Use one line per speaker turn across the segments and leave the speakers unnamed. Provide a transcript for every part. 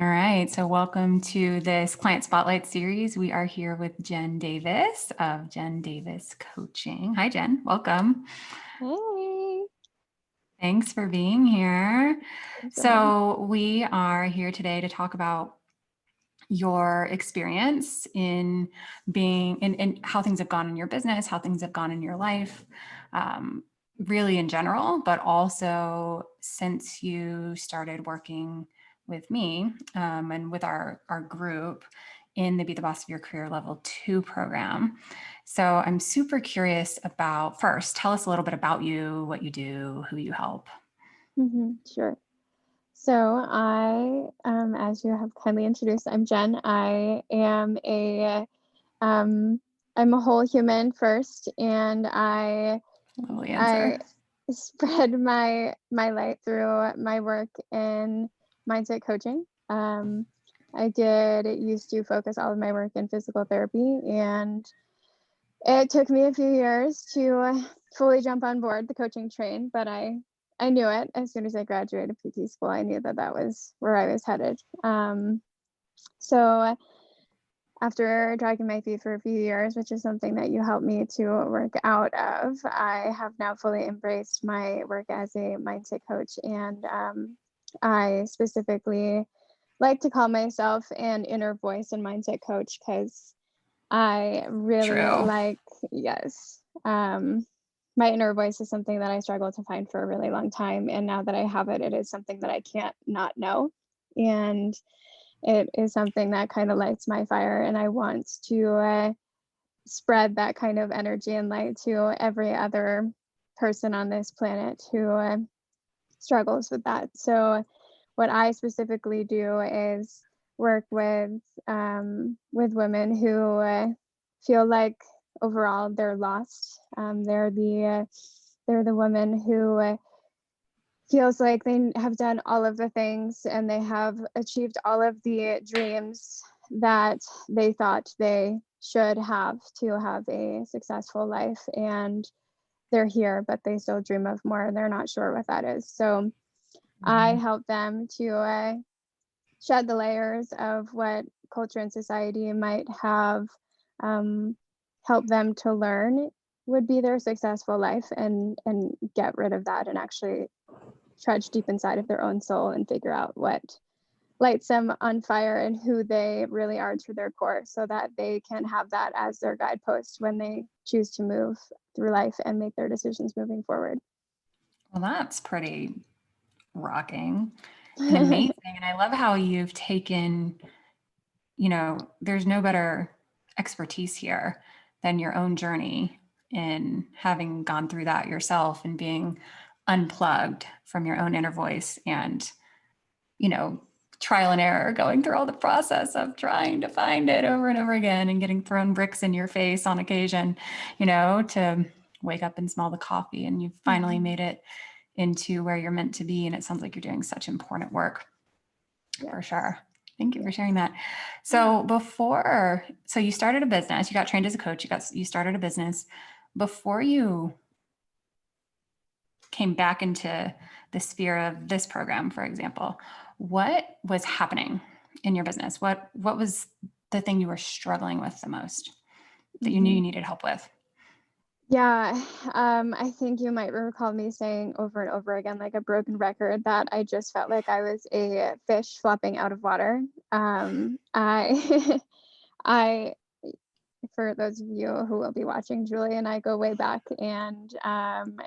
All right, so welcome to this Client Spotlight series. We are here with Jen Davis of Jen Davis Coaching. Hi, Jen. Welcome.
Hey,
Thanks for being here.
thanks for having me.
So we are here today to talk about your experience in being in how things have gone in your business, how things have gone in your life, um, really in general, but also since you started working with me and with our group in the Be the Boss of Your Career Level 2 program. So I'm super curious about, first, tell us a little bit about you, what you do, who you help.
Sure. So as you have kindly introduced, I'm Jen. Um, I'm a whole human first, and
Lovely
I
answer.
spread my light through my work in mindset coaching. I did used to focus all of my work in physical therapy, and it took me a few years to fully jump on board the coaching train, but I knew it as soon as I graduated PT school. I knew that that was where I was headed. So after dragging my feet for a few years, which is something that you helped me to work out of, I have now fully embraced my work as a mindset coach, and I specifically like to call myself an inner voice and mindset coach because I really
True.
like, yes. My inner voice is something that I struggled to find for a really long time. And now that I have it, it is something that I can't not know. And it is something that kind of lights my fire. And I want to spread that kind of energy and light to every other person on this planet who struggles with that. So, what I specifically do is work with women who feel like overall they're lost. They're the women who feels like they have done all of the things and they have achieved all of the dreams that they thought they should have to have a successful life, and they're here but they still dream of more and they're not sure what that is. So I
Mhm.
help them to shed the layers of what culture and society might have um, helped them to learn would be their successful life, and get rid of that and actually trudge deep inside of their own soul and figure out what lights them on fire and who they really are to their core, so that they can have that as their guidepost when they choose to move through life and make their decisions moving forward.
Well, that's pretty rocking and amazing. And I love how you've taken, there's no better expertise here than your own journey in having gone through that yourself and being unplugged from your own inner voice and, you know, trial and error, going through all the process of trying to find it over and over again and getting thrown bricks in your face on occasion, to wake up and smell the coffee and you've finally
Mhm.
made it into where you're meant to be. And it sounds like you're doing such important work for
Yes.
sure. Thank you for sharing
Yes.
that.
Yeah.
So you started a business, you got trained as a coach, you started a business before you came back into the sphere of this program, for example. What was happening in your business? What was the thing you were struggling with the most that you knew you
Mhm.
needed help with?
Yeah, I think you might recall me saying over and over again, like a broken record, that I just felt like I was a fish flopping out of water. I, I, for those of you who will be watching, Julie and I go way back, and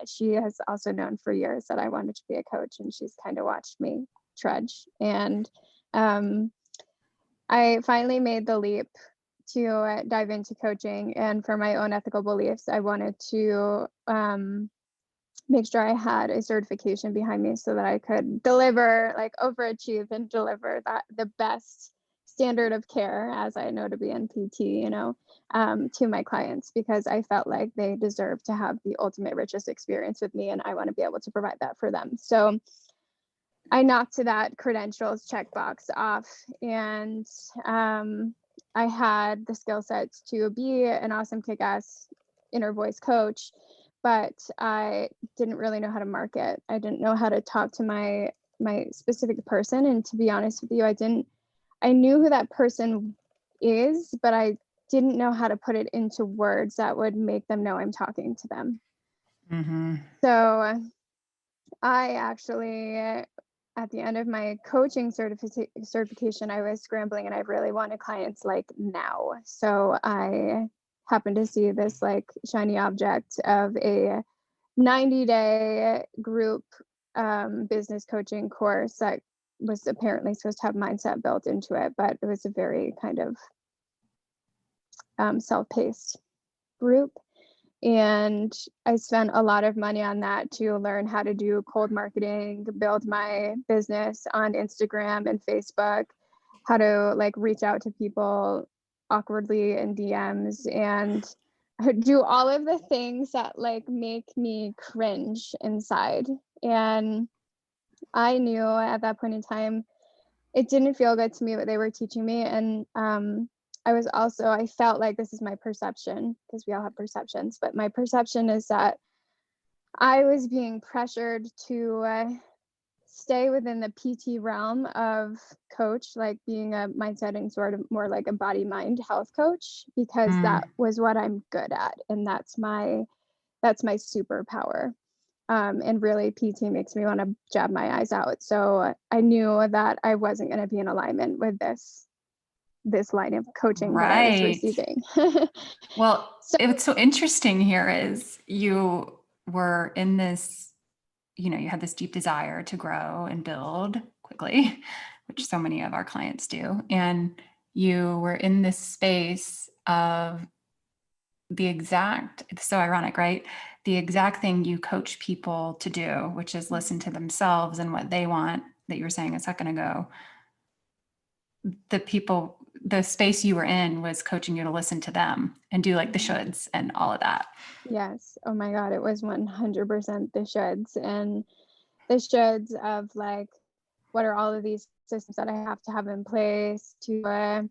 she has also known for years that I wanted to be a coach, and she's kind of watched me trudge. And um, I finally made the leap to dive into coaching. And for my own ethical beliefs, I wanted to make sure I had a certification behind me so that I could deliver, like overachieve and deliver that the best standard of care, as I know to be in PT, to my clients, because I felt like they deserve to have the ultimate richest experience with me, and I want to be able to provide that for them. So I knocked that credentials checkbox off, and I had the skill sets to be an awesome kick-ass inner voice coach, but I didn't really know how to market. I didn't know how to talk to my specific person, and to be honest with you, I didn't I knew who that person is, but I didn't know how to put it into words that would make them know I'm talking to them.
Mm-hmm.
So I actually, at the end of my coaching certification, I was scrambling and I really wanted clients like now. So I happened to see this like shiny object of a 90-day group business coaching course that was apparently supposed to have mindset built into it, but it was a very kind of self-paced group. And I spent a lot of money on that to learn how to do cold marketing, build my business on Instagram and Facebook, how to like reach out to people awkwardly in DMs and do all of the things that like make me cringe inside. And I knew at that point in time it didn't feel good to me what they were teaching me. And I felt like, this is my perception, because we all have perceptions, but my perception is that I was being pressured to stay within the PT realm of coach, like being a mindset and sort of more like a body mind health coach, because
Mm.
that was what I'm good at. And that's my superpower. And really PT makes me want to jab my eyes out. So I knew that I wasn't going to be in alignment with this line of coaching that I was
Right.
receiving.
Well,
So
what's so interesting here is you were in this, you had this deep desire to grow and build quickly, which so many of our clients do. And you were in this space of it's so ironic, right? The exact thing you coach people to do, which is listen to themselves and what they want, that you were saying a second ago. The space you were in was coaching you to listen to them and do like the shoulds and all of that.
yes, oh my God, it was 100% the shoulds, and the shoulds of like, what are all of these systems that I have to have in place to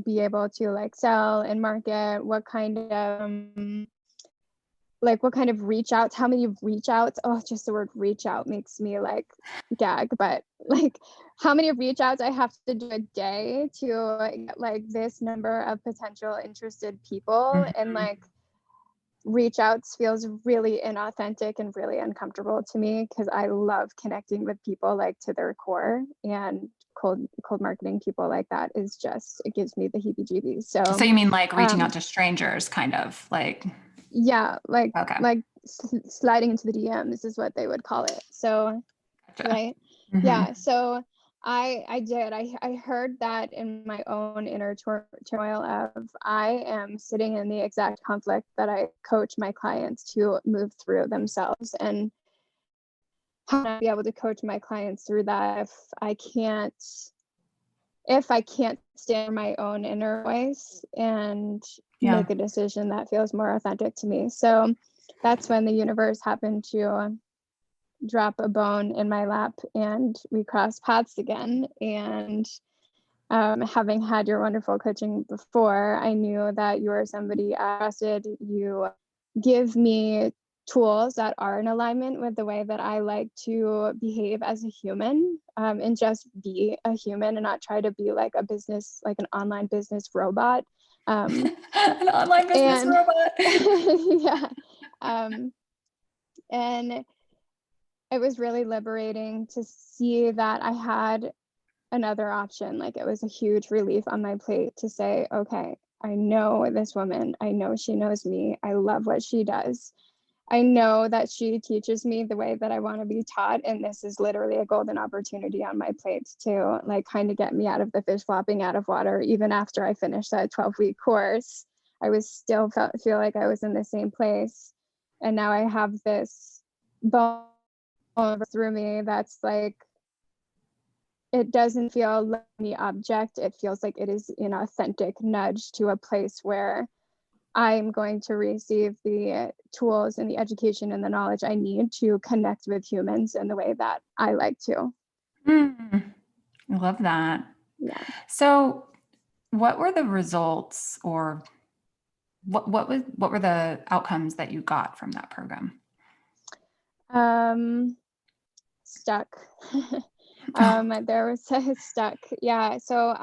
be able to like sell and market? What kind of reach outs, how many reach outs? Oh, just the word reach out makes me like gag, but like how many reach outs I have to do a day to get like this number of potential interested people. And
Mm-hmm.
like reach outs feels really inauthentic and really uncomfortable to me, because I love connecting with people like to their core, and cold marketing people like that is just, it gives me the heebie jeebies.
So
So
you mean like reaching out
um
to strangers, kind of like,
yeah,
okay,
sliding into the DMs is what they would call it. So
gotcha.
right,
Mm-hmm.
yeah. So I heard that in my own inner turmoil of, I am sitting in the exact conflict that I coach my clients to move through themselves. And how can I be able to coach my clients through that if I can't stand my own inner voice and
Yeah.
make a decision that feels more authentic to me? So that's when the universe happened to drop a bone in my lap and we crossed paths again. And having had your wonderful coaching before, I knew that you are somebody I trusted. You give me tools that are in alignment with the way that I like to behave as a human, and just be a human and not try to be like an online business robot.
An online business
And
robot.
yeah. Um, and it was really liberating to see that I had another option. Like, it was a huge relief on my plate to say, okay, I know this woman. I know she knows me. I love what she does. I know that she teaches me the way that I want to be taught. And this is literally a golden opportunity on my plate to like kind of get me out of the fish flopping out of water. Even after I finished that 12-week course, I was still feel like I was in the same place. And now I have this bone through me that's like, it doesn't feel like the object. It feels like it is an authentic nudge to a place where I'm going to receive the tools and the education and the knowledge I need to connect with humans in the way that I like to.
I love that.
Yeah.
So, what were the results, or what were the outcomes that you got from that program?
Um, Stuck. There was stuck. Yeah. So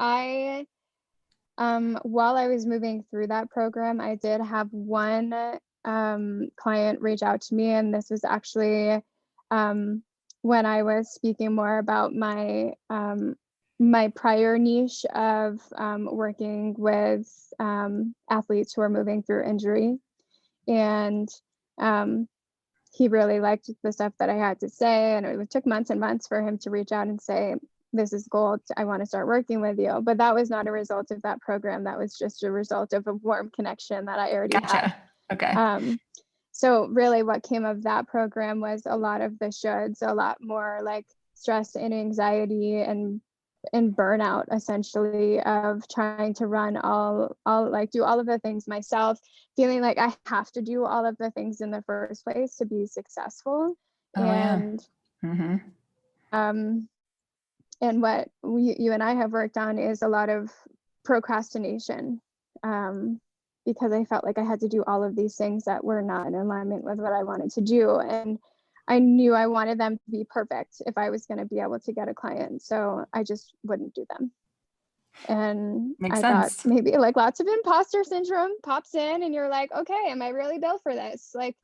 while I was moving through that program, I did have one client reach out to me, and this was actually when I was speaking more about my prior niche of working with athletes who are moving through injury. And he really liked the stuff that I had to say. And it took months and months for him to reach out and say, this is gold. I want to start working with you. But that was not a result of that program. That was just a result of a warm connection that I already had.
Gotcha. Okay.
So really what came of that program was a lot of the shoulds, a lot more like stress and anxiety and burnout, essentially, of trying to run all like do all of the things myself, feeling like I have to do all of the things in the first place to be successful.
Oh, yeah.
And and what you and I have worked on is a lot of procrastination, because I felt like I had to do all of these things that were not in alignment with what I wanted to do. And I knew I wanted them to be perfect if I was going to be able to get a client. So I just wouldn't do them. And
Makes
I
sense.
thought maybe like lots of imposter syndrome pops in and you're like, okay, am I really built for this? Like,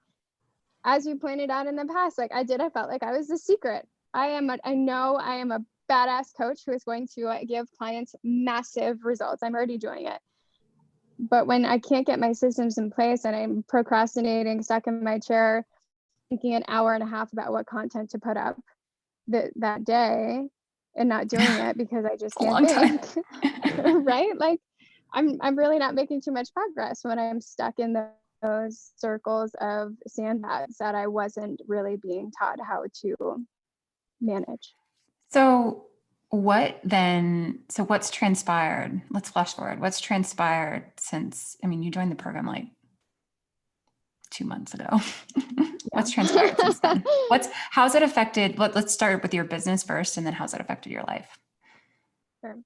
as you pointed out in the past, like I felt like I was the secret. I know I am a badass coach who is going to give clients massive results. I'm already doing it. But when I can't get my systems in place and I'm procrastinating, stuck in my chair, thinking an hour and a half about what content to put up that day and not doing it because I just can't think, right? Like I'm really not making too much progress when I'm stuck in those circles of sandbags that I wasn't really being taught how to manage.
So what's transpired? Let's flash forward. What's transpired since, I mean, you joined the program like 2 months ago. What's transpired since then? How's it affected? Let's start with your business first, and then how's it affected your life?
Sure.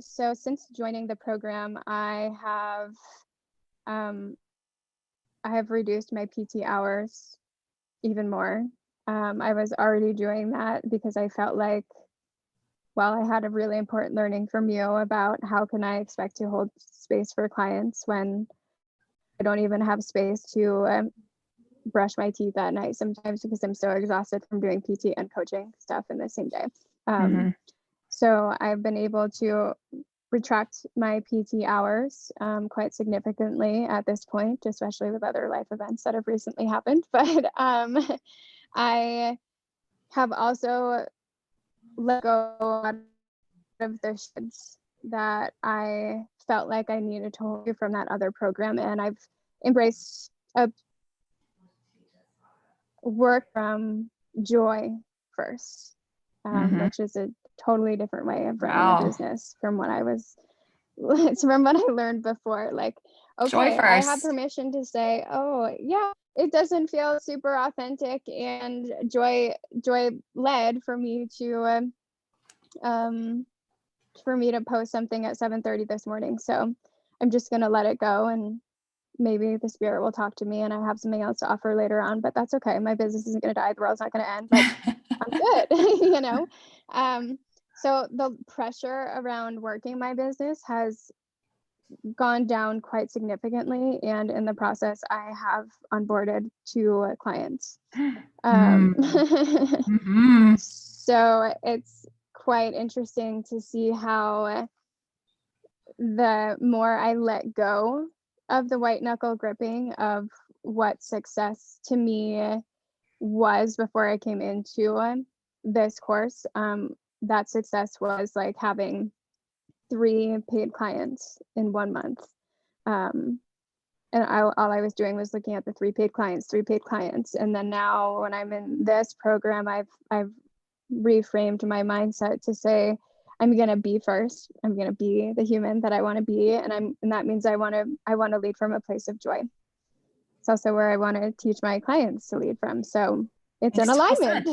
So since joining the program, I have reduced my PT hours even more. I was already doing that because I felt like, well, I had a really important learning from you about how can I expect to hold space for clients when I don't even have space to brush my teeth at night sometimes because I'm so exhausted from doing PT and coaching stuff in the same day. So I've been able to retract my PT hours quite significantly at this point, especially with other life events that have recently happened. But I have also let go of the shoulds that I felt like I needed to hold from that other program. And I've embraced a work from joy first, which is a totally different way of running a business from what I was, from what I learned before. Like, okay, I have permission to say, oh yeah, it doesn't feel super authentic and joy led for me to post something at 7:30 this morning. So I'm just gonna let it go, and maybe the spirit will talk to me and I have something else to offer later on, but that's okay. My business isn't going to die. The world's not going to end. Like, I'm good, you know? So the pressure around working my business has gone down quite significantly. And in the process, I have onboarded 2 clients. So it's quite interesting to see how the more I let go of the white knuckle gripping of what success to me was before I came into this course, that success was like having 3 paid clients in 1 month. And all I was doing was looking at the 3 paid clients. And then now when I'm in this program, I've reframed my mindset to say, I'm going to be first. I'm going to be the human that I want to be. And that means I want to lead from a place of joy. It's also where I want to teach my clients to lead from. So it's an alignment.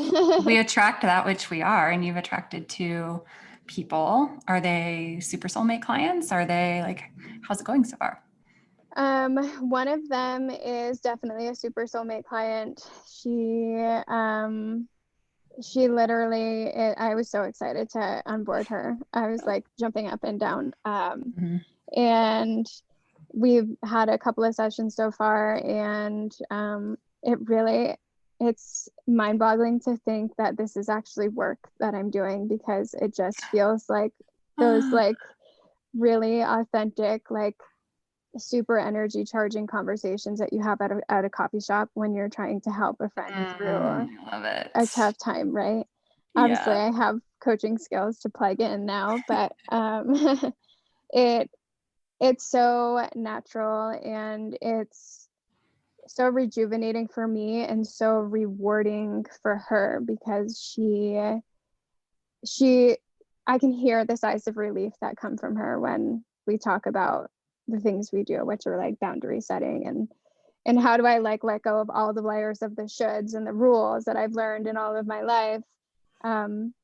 We attract that which we are, and you've attracted 2 people. Are they super soulmate clients? Are they like, how's it going so far?
One of them is definitely a super soulmate client. she literally, I was so excited to onboard her. I was like jumping up and down.
Mhm.
And we've had a couple of sessions so far, and it's mind-boggling to think that this is actually work that I'm doing, because it just feels like those like really authentic, like super energy charging conversations that you have at a coffee shop when you're trying to help a friend through
I love
a
it.
tough time, right? Obviously,
Yeah.
I have coaching skills to plug in now, but it it's so natural, and it's so rejuvenating for me and so rewarding for her, because she I can hear the sighs of relief that come from her when we talk about the things we do, which are like boundary setting, and how do I like let go of all the layers of the shoulds and the rules that I've learned in all of my life, um,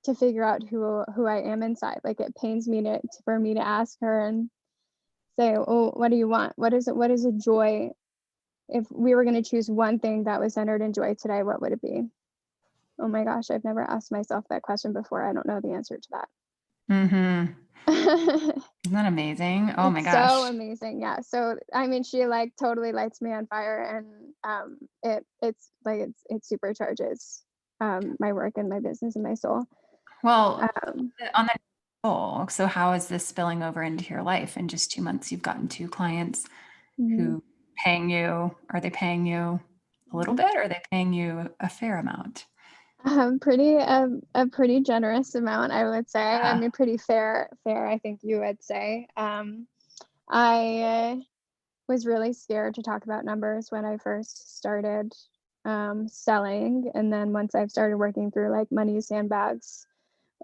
to figure out who I am inside. Like, it pains me for me to ask her and say, "Oh, what do you want? What is it? What is a joy? If we were going to choose one thing that was centered in joy today, what would it be?" Oh my gosh, I've never asked myself that question before. I don't know the answer to
Mhm.
that.
Isn't that amazing? Oh my
It's so
gosh.
amazing. Yeah. So I mean, she like totally lights me on fire, and it supercharges my work and my business and my soul.
Well,
Um,
on that goal, so how is this spilling over into your life? In just 2 months, you've gotten 2 clients
mhm.
who paying you. Are they paying you a little bit, or are they paying you a fair amount?
Pretty a pretty generous amount, I would say. I
Yeah.
mean, pretty fair, I think you would say. I was really scared to talk about numbers when I first started selling, and then once I've started working through like money sandbags,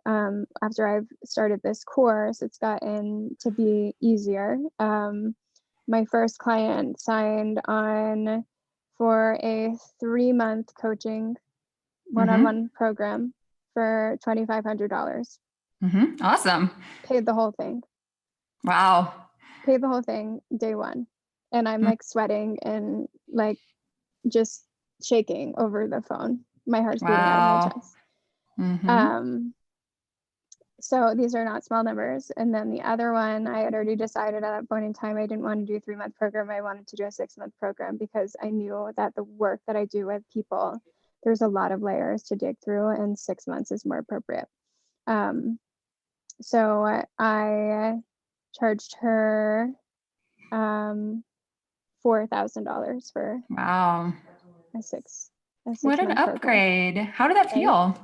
after I've started this course, it's gotten to be easier. My first client signed on for a 3-month coaching
Mhm.
one-on-one program for $2,500.
Mhm. Awesome.
Paid the whole thing.
Wow.
Paid the whole thing day one. And I'm
Mm,
like sweating and like just shaking over the phone. My heart's beating out of my
wow.
chest.
Mhm.
Um, so these are not small numbers. And then the other one, I had already decided at that point in time I didn't want to do a 3-month program. I wanted to do a 6-month program, because I knew that the work that I do with people, there's a lot of layers to dig through, and 6 months is more appropriate. Um, so I charged her $4,000 for
Wow.
a six a
What
six
an
month program,
upgrade. How did that
right?
feel?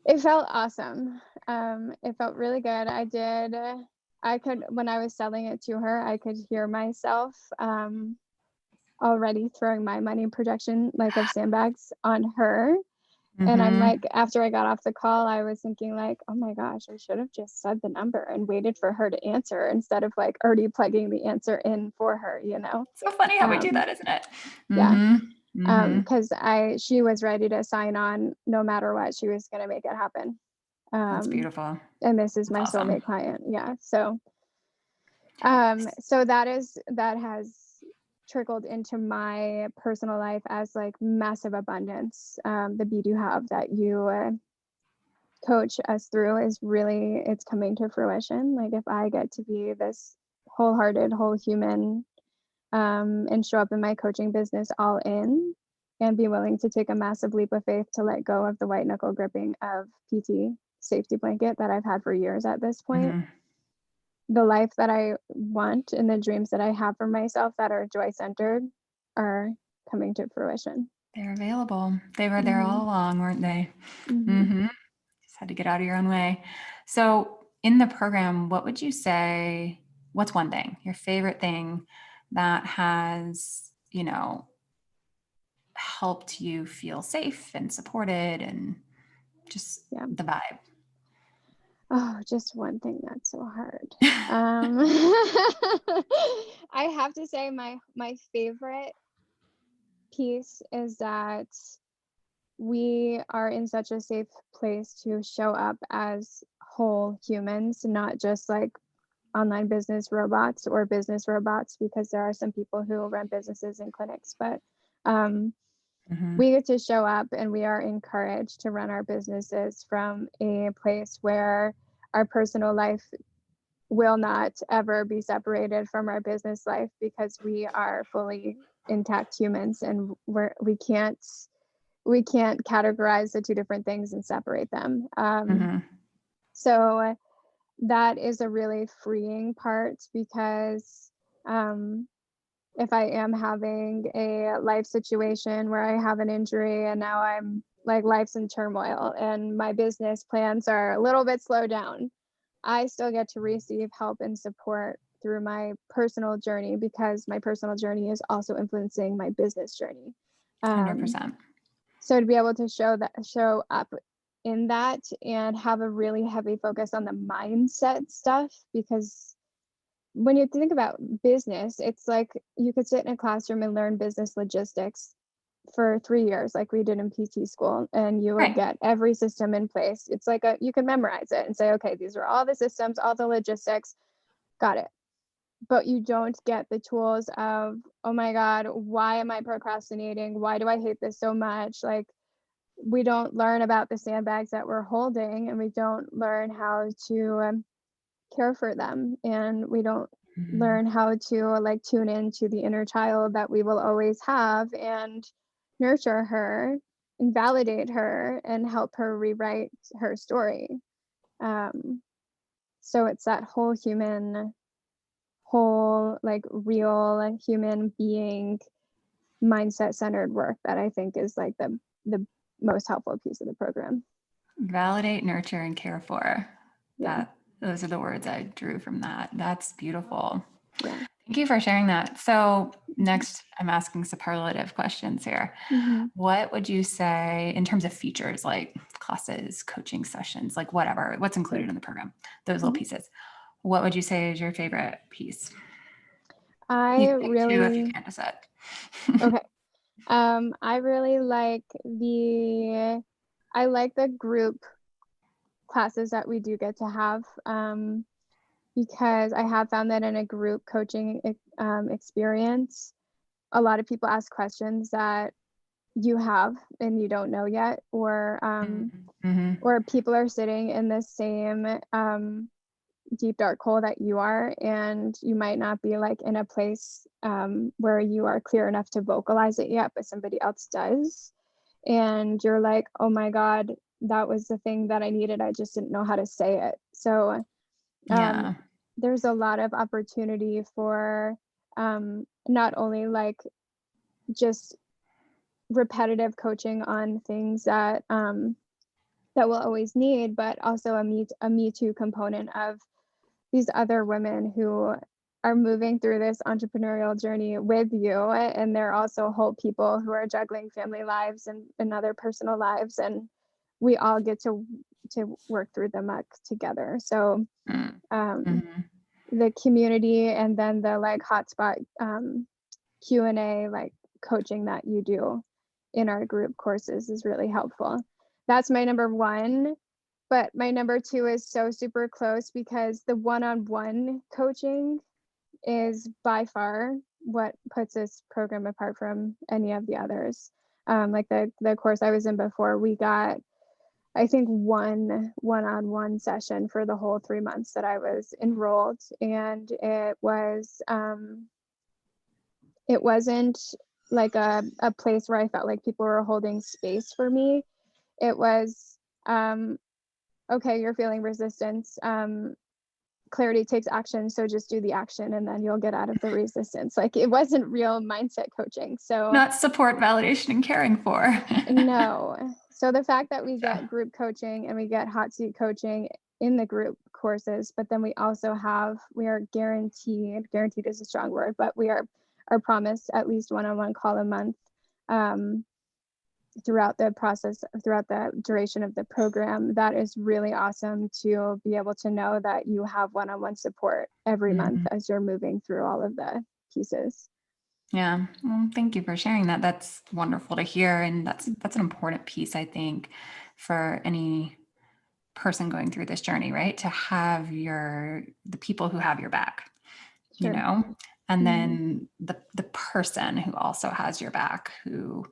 It felt awesome. It felt really good. I could, when I was selling it to her, I could hear myself already throwing my money projection like of sandbags on her. And I'm
Mhm.
like, after I got off the call, I was thinking like, oh my gosh, I should have just said the number and waited for her to answer, instead of like already plugging the answer in for her, you know?
So funny how we do
Um,
that, isn't it?
yeah.
Mhm. Mhm.
Because she was ready to sign on no matter what. She was going to make it happen.
That's
Um,
beautiful.
and this is
That's
my
awesome.
soulmate client. Yeah. So that has trickled into my personal life as like massive abundance. The bead you have that you coach us through is really, it's coming to fruition. Like, if I get to be this wholehearted, whole human, and show up in my coaching business all in, and be willing to take a massive leap of faith to let go of the white knuckle gripping of PT safety blanket that I've had for years at this point,
Mhm.
the life that I want and the dreams that I have for myself that are joy centered are coming to fruition.
They're available. They were there
Mm-hmm.
all along, weren't they?
Mm-hmm.
Mhm. Just had to get out of your own way. So, in the program, what would you say, what's one thing, your favorite thing that has, helped you feel safe and supported and just
Yeah.
the vibe?
Oh, just one thing, that's so hard. I have to say my favorite piece is that we are in such a safe place to show up as whole humans, not just like online business robots or business robots, because there are some people who run businesses and clinics, but um,
Hmm.
We get to show up and we are encouraged to run our businesses from a place where our personal life will not ever be separated from our business life, because we are fully intact humans, and we can't categorize the two different things and separate them.
Hmm.
So that is a really freeing part, because um, if I am having a life situation where I have an injury and now I'm like life's in turmoil and my business plans are a little bit slowed down, I still get to receive help and support through my personal journey, because my personal journey is also influencing my business journey. Um,
100%.
so to be able to show up in that and have a really heavy focus on the mindset stuff, because when you think about business, it's like you could sit in a classroom and learn business logistics for 3 years like we did in PT school, and you would
Right.
get every system in place. It's like you can memorize it and say, "Okay, these are all the systems, all the logistics, got it." But you don't get the tools of, "Oh my god, why am I procrastinating? Why do I hate this so much?" Like, we don't learn about the sandbags that we're holding, and we don't learn how to care for them, and we don't
Mhm.
learn how to like tune into the inner child that we will always have, and nurture her and validate her and help her rewrite her story. um, so it's that whole like real human being mindset centered work that I think is like the most helpful piece of the program.
Validate, nurture, and care for.
Yeah.
That those are the words I drew from that. That's beautiful.
Yeah.
Thank you for sharing that. So
Mhm.
next, I'm asking superlative questions here.
Mhm.
What would you say in terms of features like classes, coaching sessions, like whatever, what's
Sure.
included in the program, those little
Mhm.
pieces? What would you say is your favorite piece? You
I
can pick two if you
really
can't decide.
Okay. I really like the group classes that we do get to have, because I have found that in a group coaching experience, a lot of people ask questions that you have and you don't know yet,
Mm-hmm.
or people are sitting in the same deep dark hole that you are, and you might not be like in a place where you are clear enough to vocalize it yet, but somebody else does, and you're like, oh my god, that was the thing that I needed, I just didn't know how to say it. So um,
Yeah.
there's a lot of opportunity for not only like just repetitive coaching on things that we'll always need, but also a me too component of these other women who are moving through this entrepreneurial journey with you, and they're also whole people who are juggling family lives and other personal lives, and we all get to work through the muck together. So um,
Mm-hmm.
the community, and then the like hotspot Q&A like coaching that you do in our group courses is really helpful. That's my number one. But my number two is so super close, because the one-on-one coaching is by far what puts this program apart from any of the others. Like the course I was in before, we got, I think, one-on-one session for the whole 3 months that I was enrolled, and it wasn't like a place where I felt like people were holding space for me. It was okay, you're feeling resistance. Clarity takes action, so just do the action and then you'll get out of the resistance. Like, it wasn't real mindset coaching. So
Not support, validation, and caring for.
no. So the fact that we
Gotcha.
get group coaching and we get hot seat coaching in the group courses, but then we are guaranteed is a strong word, but we are promised at least one-on-one call a month, um, throughout the duration of the program. That is really awesome, to be able to know that you have one-on-one support every month
Mhm.
as you're moving through all of the pieces.
Yeah. Well, thank you for sharing that. That's wonderful to hear. And that's an important piece, I think, for any person going through this journey, right? To have the people who have your back, you
Sure.
know, and
Hmm.
then the person who also has your back, who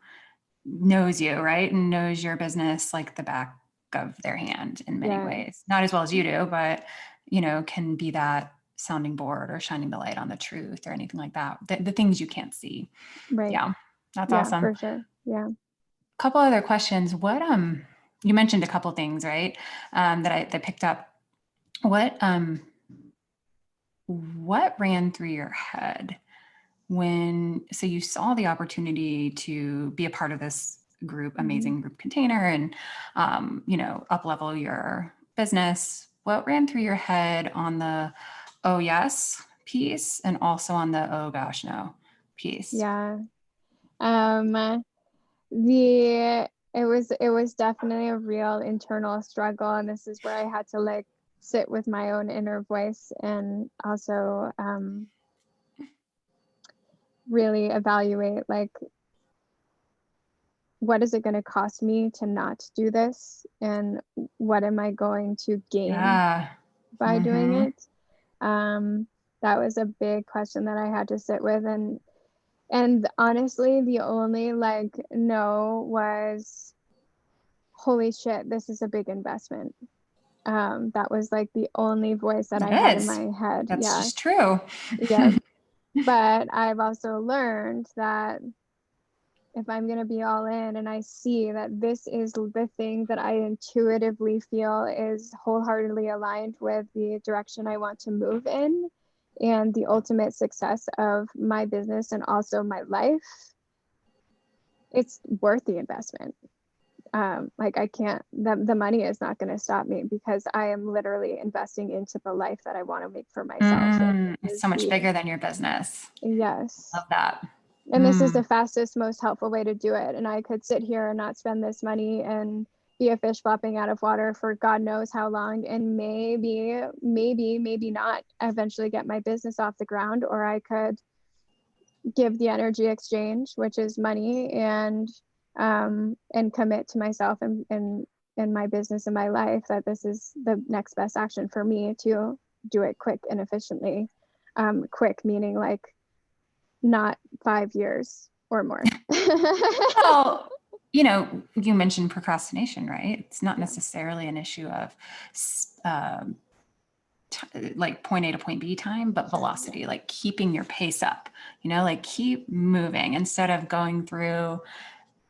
knows you, right? And knows your business like the back of their hand in many
Yeah.
ways. Not as well as you do, but can be that sounding board or shining the light on the truth or anything like that. The things you can't see.
Right.
Yeah. That's
Yeah,
awesome.
for sure. Yeah.
Couple other questions. What you mentioned a couple things, right? That picked up. What what ran through your head so you saw the opportunity to be a part of this group,
Mhm.
amazing group container, and up level your business? What ran through your head on the oh yes piece, and also on the oh gosh no piece?
Yeah. Um, it was definitely a real internal struggle, and this is where I had to like sit with my own inner voice and also really evaluate like what is it going to cost me to not do this, and what am I going to gain
Yeah.
by doing
Mm-hmm.
it. um that was a big question that I had to sit with, and honestly the only like no was, holy shit, this is a big investment. That was like the only voice that
It
I had in
is.
my head.
That's
Yeah.
just true.
Yeah. But I've also learned that if I'm going to be all in and I see that this is the thing that I intuitively feel is wholeheartedly aligned with the direction I want to move in and the ultimate success of my business and also my life, it's worth the investment. Like I can't, the money is not going to stop me because I am literally investing into the life that I want to make for myself. And
It's
this
so
is
much
the,
bigger than your business.
yes.
Love that.
And this is
Mm.
the fastest, most helpful way to do it. And I could sit here and not spend this money and be a fish flopping out of water for God knows how long. And maybe not eventually get my business off the ground, or I could give the energy exchange, which is money, and commit to myself and my business and my life that this is the next best action for me to do it quick and efficiently. Quick meaning like not 5 years or more.
Well, you mentioned procrastination, right? It's not
Yeah.
necessarily an issue of like point A to point B time, but velocity, like keeping your pace up, like keep moving instead of going through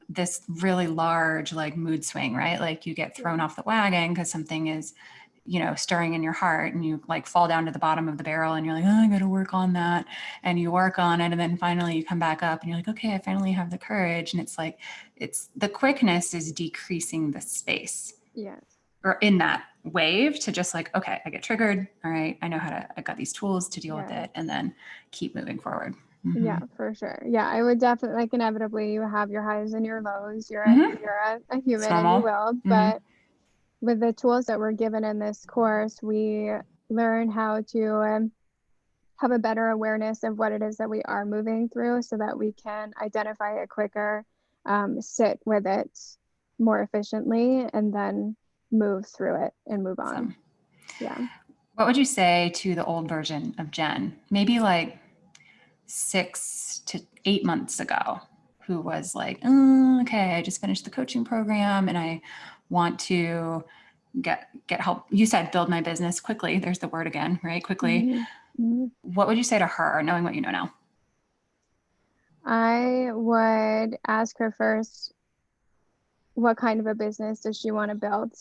this really large like mood swing, right? Like you get
Yeah.
thrown off the wagon because something is, stirring in your heart, and you like fall down to the bottom of the barrel and you're like, oh, I got to work on that. And you work on it. And then finally you come back up and you're like, okay, I finally have the courage. And it's like, it's the quickness is decreasing the space
Yes.
or in that wave to just like, okay, I get triggered. All right. I got these tools to deal with
Yeah.
it, and then keep moving forward.
Yeah,
Mm-hmm.
for sure. Yeah, I would definitely, like, inevitably you have your highs and your lows.
Mm-hmm.
You're a
It's
human and you
normal.
will,
Mm-hmm.
but with the tools that we're given in this course, we learn how to have a better awareness of what it is that we are moving through so that we can identify it quicker, sit with it more efficiently, and then move through it and move on.
Awesome.
Yeah.
What would you say to the old version of Jen? Maybe like 6 to 8 months ago, who was like, oh, okay, I just finished the coaching program and I want to get help. You said build my business quickly. There's the word again, right? Quickly.
Hmm. Hmm.
What would you say to her, knowing what you know now?
I would ask her first, what kind of a business does she want to build?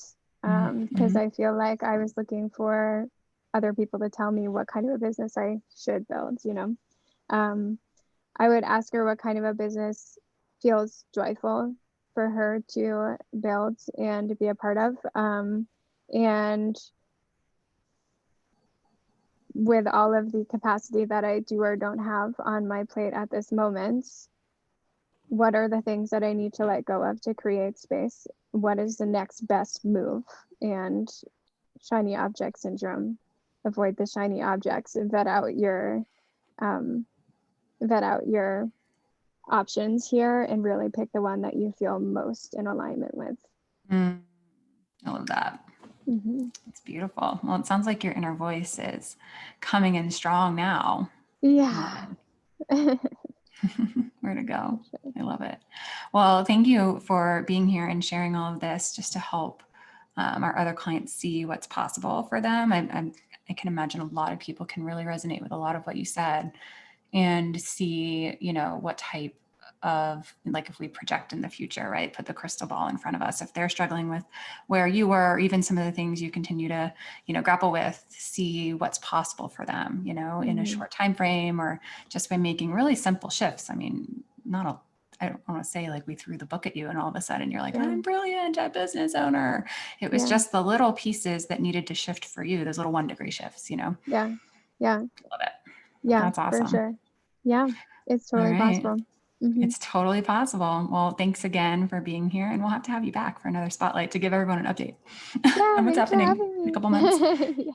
Because
Mm-hmm.
I feel like I was looking for other people to tell me what kind of a business I should build. Um, I would ask her what kind of a business feels joyful for her to build and to be a part of. And with all of the capacity that I do or don't have on my plate at this moment, what are the things that I need to let go of to create space? What is the next best move? And shiny object syndrome. Avoid the shiny objects. Um, vet out your options here and really pick the one that you feel most in alignment with.
Mm, I love that.
Hmm.
It's beautiful. Well, it sounds like your inner voice is coming in strong now.
Yeah.
Where to
For
go.
sure.
I love it. Well, thank you for being here and sharing all of this just to help our other clients see what's possible for them. I can imagine a lot of people can really resonate with a lot of what you said and see, what type of, like, if we project in the future, right? Put the crystal ball in front of us. If they're struggling with where you were, or even some of the things you continue to, grapple with, see what's possible for them, in a
Mhm.
short time frame, or just by making really simple shifts. I mean, I don't want to say like we threw the book at you and all of a sudden you're like,
Yeah.
I'm brilliant, a business owner. It was
Yeah.
just the little pieces that needed to shift for you, those little 1 degree shifts.
Yeah. Yeah.
Love it.
Yeah,
That's
for
awesome.
sure. Yeah, it's
All
totally
right.
possible. Mhm.
It's totally possible. Well, thanks again for being here, and we'll have to have you back for another spotlight to give everyone an update
Yeah,
on what's
thanks for
happening
having
in a
me.
couple months.
Yeah.